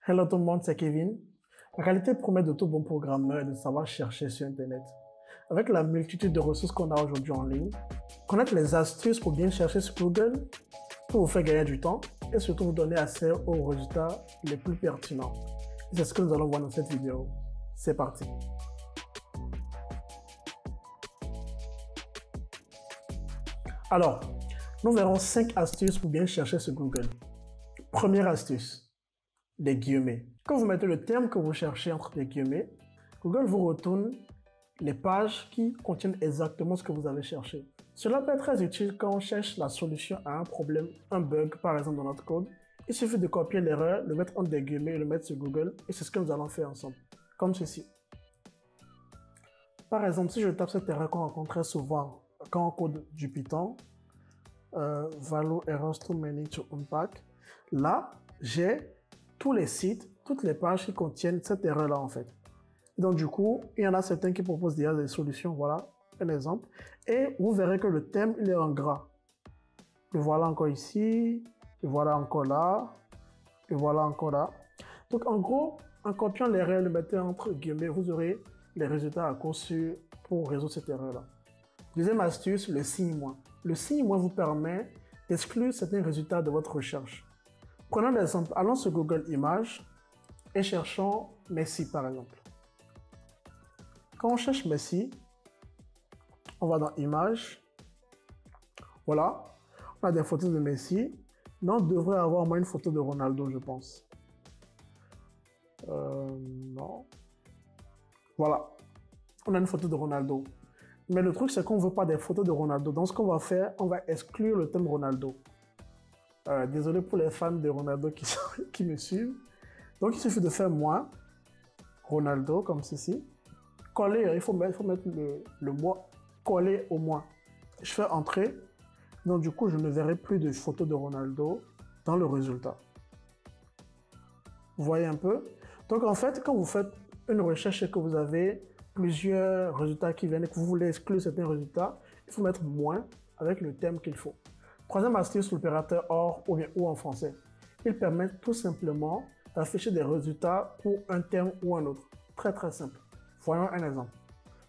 Hello tout le monde, c'est Kevin. La qualité promet de tout bon programmeur et de savoir chercher sur Internet. Avec la multitude de ressources qu'on a aujourd'hui en ligne, connaître les astuces pour bien chercher sur Google pour vous faire gagner du temps et surtout vous donner accès aux résultats les plus pertinents. C'est ce que nous allons voir dans cette vidéo. C'est parti. Alors, nous verrons 5 astuces pour bien chercher sur Google. Première astuce, des guillemets. Quand vous mettez le terme que vous cherchez entre les guillemets, Google vous retourne les pages qui contiennent exactement ce que vous avez cherché. Cela peut être très utile quand on cherche la solution à un problème, un bug par exemple dans notre code. Il suffit de copier l'erreur, le mettre entre des guillemets et le mettre sur Google et c'est ce que nous allons faire ensemble, comme ceci. Par exemple, si je tape cette erreur qu'on rencontre très souvent quand on code du Python, value errors too many to unpack, là, j'ai tous les sites, toutes les pages qui contiennent cette erreur-là en fait. Donc du coup, il y en a certains qui proposent déjà des solutions, voilà un exemple. Et vous verrez que le thème, il est en gras. Le voilà encore ici, le voilà encore là, le voilà encore là. Donc en gros, en copiant l'erreur, le mettant entre guillemets, vous aurez les résultats à court sur pour résoudre cette erreur-là. Deuxième astuce, le signe moins. Le signe moins vous permet d'exclure certains résultats de votre recherche. Prenons l'exemple, allons sur Google Images et cherchons Messi par exemple. Quand on cherche Messi, on va dans Images. Voilà, on a des photos de Messi, mais on devrait avoir au moins une photo de Ronaldo, je pense. Non. Voilà, on a une photo de Ronaldo. Mais le truc, c'est qu'on ne veut pas des photos de Ronaldo. Donc, ce qu'on va faire, on va exclure le thème Ronaldo. Désolé pour les fans de Ronaldo qui me suivent. Donc, il suffit de faire moi, Ronaldo, comme ceci. Coller, il faut mettre le mot coller au moins. Je fais entrer. Donc, du coup, je ne verrai plus de photos de Ronaldo dans le résultat. Vous voyez un peu? Donc, en fait, quand vous faites une recherche et que vous avez plusieurs résultats qui viennent et que vous voulez exclure certains résultats, il faut mettre moins avec le thème qu'il faut. Troisième astuce, l'opérateur OR ou bien OU en français. Il permet tout simplement d'afficher des résultats pour un thème ou un autre. Très très simple. Voyons un exemple.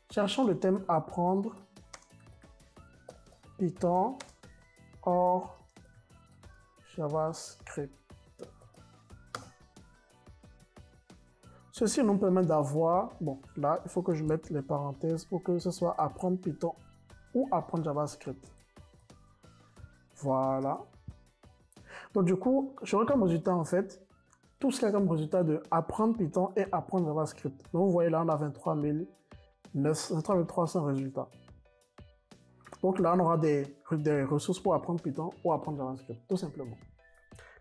Cherchons le thème apprendre Python OR JavaScript. Ceci nous permet d'avoir, bon là il faut que je mette les parenthèses pour que ce soit apprendre Python ou apprendre JavaScript. Voilà. Donc du coup, j'aurai comme résultat en fait, tout ce qu'il y a comme résultat de apprendre Python et apprendre JavaScript. Donc vous voyez là on a 23 300 résultats. Donc là on aura des ressources pour apprendre Python ou apprendre JavaScript, tout simplement.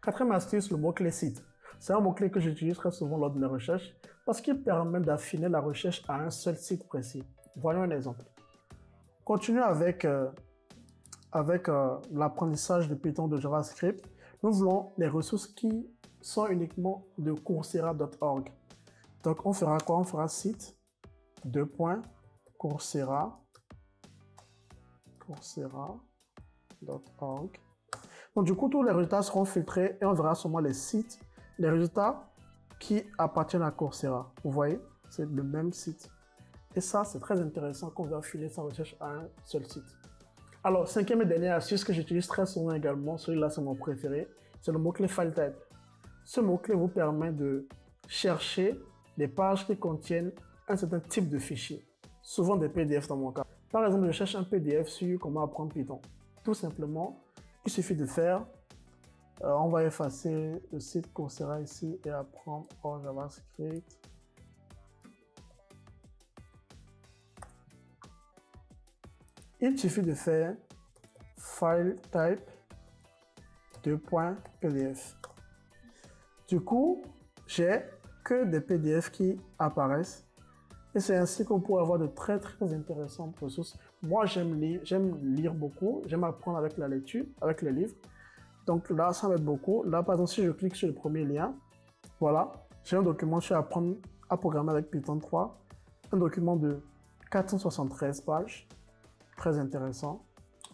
Quatrième astuce, le mot-clé site. C'est un mot-clé que j'utilise très souvent lors de mes recherches parce qu'il permet d'affiner la recherche à un seul site précis. Voyons un exemple. Continuons avec l'apprentissage de Python de JavaScript. Nous voulons les ressources qui sont uniquement de coursera.org. Donc on fera quoi? On fera site coursera.org. Donc du coup, tous les résultats seront filtrés et on verra seulement les sites, les résultats qui appartiennent à Coursera. Vous voyez, c'est le même site. Et ça, c'est très intéressant quand on va affiner sa recherche à un seul site. Alors, cinquième et dernière astuce que j'utilise très souvent également, celui-là c'est mon préféré, c'est le mot-clé file type. Ce mot-clé vous permet de chercher des pages qui contiennent un certain type de fichier, souvent des PDF dans mon cas. Par exemple, je cherche un PDF sur comment apprendre Python. Tout simplement, il suffit de faire, on va effacer le site Coursera ici et apprendre en JavaScript. Il suffit de faire file type .pdf. Du coup, j'ai que des PDF qui apparaissent et c'est ainsi qu'on pourrait avoir de très très intéressantes ressources. Moi, j'aime lire beaucoup, j'aime apprendre avec la lecture, avec les livres. Donc là, ça m'aide beaucoup. Là, par exemple, si je clique sur le premier lien, voilà, j'ai un document sur apprendre à programmer avec Python 3, un document de 473 pages, très intéressant.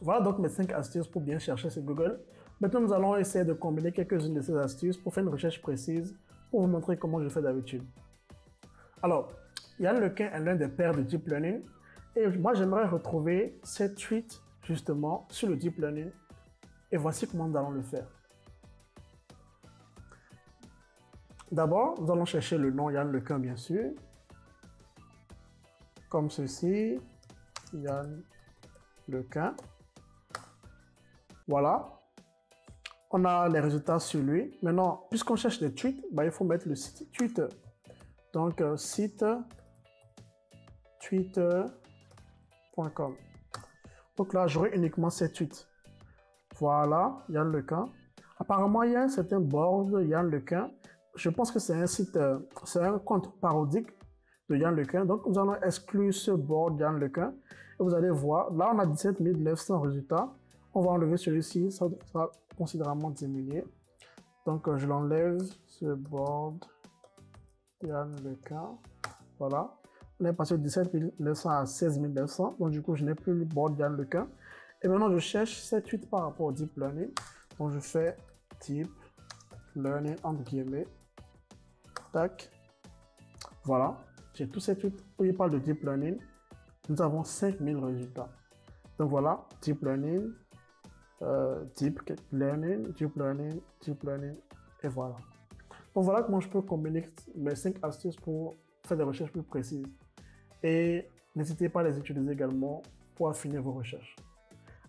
Voilà donc mes 5 astuces pour bien chercher sur Google. Maintenant, nous allons essayer de combiner quelques-unes de ces astuces pour faire une recherche précise pour vous montrer comment je fais d'habitude. Alors, Yann Lequin est l'un des pères de Deep Learning et moi j'aimerais retrouver cette tweet justement sur le Deep Learning et voici comment nous allons le faire. D'abord, nous allons chercher le nom Yann Lequin bien sûr, comme ceci, Yann Lequin. Voilà, on a les résultats sur lui. Maintenant, puisqu'on cherche des tweets, bah, il faut mettre le site Twitter. Donc, site twitter.com. Donc là, j'aurai uniquement ces tweets. Voilà, Yann Lequin. Apparemment, il y a un certain board Yann Lequin. Je pense que c'est un site, c'est un compte parodique de Yann Lequin. Donc, nous allons exclure ce board Yann Lequin. Et vous allez voir, là, on a 17 900 résultats. On va enlever celui-ci, ça va considérablement diminuer. Donc, je l'enlève, ce board Yann Lequin. Voilà. On est passé de 17 900 à 16 900. Donc, du coup, je n'ai plus le board Yann Lequin. Et maintenant, je cherche cette tweet par rapport au Deep Learning. Donc, je fais Deep Learning entre guillemets. Tac. Voilà. J'ai tous ces tweets où il parle de Deep Learning. Nous avons 5000 résultats. Donc, voilà. Deep Learning. Deep Learning, Deep Learning, Deep Learning. Et voilà. Donc, voilà comment je peux combiner mes 5 astuces pour faire des recherches plus précises. Et n'hésitez pas à les utiliser également pour affiner vos recherches.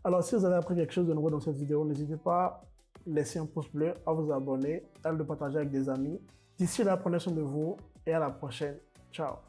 Alors, si vous avez appris quelque chose de nouveau dans cette vidéo, n'hésitez pas à laisser un pouce bleu, à vous abonner, à le partager avec des amis. D'ici là, prenez soin de vous et à la prochaine. Ciao.